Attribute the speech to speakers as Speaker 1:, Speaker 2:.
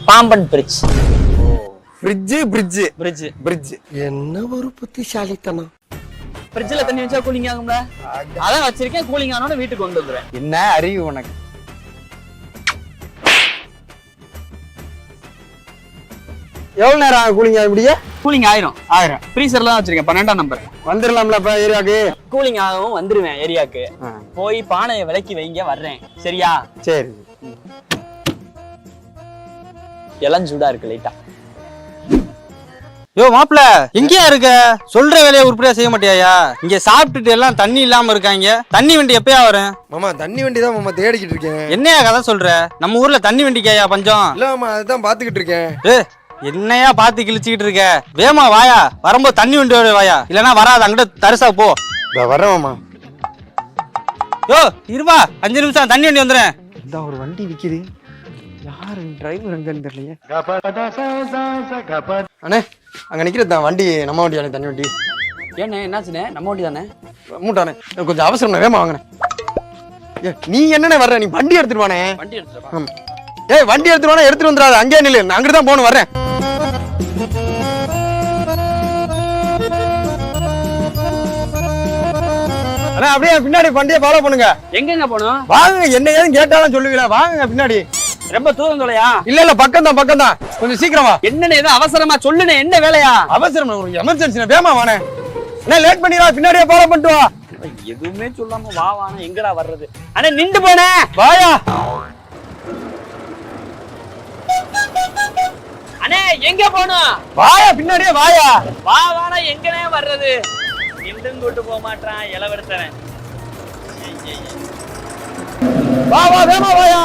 Speaker 1: Pamban bridge.
Speaker 2: Bridge என்ன ஒரு புத்திசாலித்தனம்.
Speaker 1: பிரிட்ஜ்ல தண்ணி வச்சா கூலிங் ஆகும்ல, அதான் வச்சிருக்கேன். கூலிங் ஆனோட வீட்டுக்கு கொண்டு வந்துருவேன்.
Speaker 2: என்ன அறிவு உனக்கு. எவ்வளவு நேரம் ஆகும் கூலிங் ஆகிய?
Speaker 1: கூலிங் ஆயிரும். ஃப்ரீசர்ல தான் வச்சிருக்கேன். 12ஆம் நம்பர்.
Speaker 2: வந்துடலாம்ல இப்ப ஏரியாக்கு?
Speaker 1: கூலிங் ஆகவும் வந்துருவேன் ஏரியாக்கு. போய் பானையை விலக்கி வைங்க, வர்றேன். சரியா?
Speaker 2: சரி.
Speaker 1: எல்லாம் சூடா இருக்கு லைட்டா.
Speaker 3: யோ மாப்பிள, எங்கேயா இருக்க? சொல்ற வேலையை உருப்படியா செய்ய மாட்டியா? இங்க சாப்பிட்டுட்டு எல்லாம் தண்ணி இல்லாம இருக்காங்க. தண்ணி வண்டி எப்பயா வரும்?
Speaker 2: மாமா தண்ணி வண்டி தான் மாமா தேடிக்கிட்டு இருக்கேன்.
Speaker 3: என்னையா கதை சொல்ற? நம்ம ஊர்ல தண்ணி வண்டிக்காயா பஞ்சம்?
Speaker 2: இல்ல மாமா அதுதான் பாத்துக்கிட்டு இருக்கேன்.
Speaker 3: என்னையா பாத்து கிழிச்சுக்கிட்டு இருக்க? வேமா வாயா, வரும்போது தண்ணி வண்டியோட வாயா, இல்லன்னா வராது. அங்கிட்ட தரிசா போ.
Speaker 2: வரேன் மாமா.
Speaker 3: யோ இருவா, 5 நிமிஷம் தண்ணி வண்டி வந்துடுறேன்.
Speaker 2: இந்த ஒரு வண்டி விக்குது. யாரு டிரைவர் எங்கன்னு தெரியலையே. அண்ணே அங்க நிக்கிறது வண்டி நம்ம வண்டியானே, தண்ணி வண்டி.
Speaker 1: ஏண்ணே என்னாச்சுண்ணே? நம்ம வண்டி தானே.
Speaker 2: மூட்டானே கொஞ்சம் அவசரம், வேமா வாங்கினேன். நீ என்னண்ணே வர்ற? நீ வண்டி எடுத்துட்டு வானே.
Speaker 1: வண்டி எடுத்துட்டு.
Speaker 2: ஏய் வண்டி எடுத்துட்டு வானே, எடுத்துட்டு வந்துடாத. அங்கேயே நில்லு, நான் அங்கிட்டு தான் போகணும், வர்றேன். அண்ணா அப்படியே பின்னாடி வண்டியை ஃபாலோ பண்ணுங்க.
Speaker 1: எங்கெங்க போகணும்?
Speaker 2: வாங்க, என்ன ஏதுன்னு கேட்டாலும் சொல்லுவீங்களா? வாங்க பின்னாடி.
Speaker 1: ரொம்ப தூரம் தொலையா?
Speaker 2: இல்ல பக்கம் தான். கொஞ்சம் சீக்கிரமா.
Speaker 1: என்னன்னு ஏதோ அவசரமா சொல்லுனே, என்ன வேலையா?
Speaker 2: அவசரம், ஒரு எமர்ஜென்சி. வேமா வானே. என்ன லேட் பண்ணிடா, பின்னாடியே ஃபாலோ பண்ணிட்டு வா.
Speaker 1: எதுவுமே சொல்லாம வா வானா எங்கடா வர்றது? அண்ணே நின்று போனே.
Speaker 2: வாயா.
Speaker 1: அண்ணே எங்க போகணும்?
Speaker 2: வாயா, பின்னாடியே வாயா.
Speaker 1: வா வானா எங்கனே வர்றது? நின்றும் கூட்டு போக மாட்டான் இளவெடுத்தவன்.
Speaker 2: வா வேமா வாயா.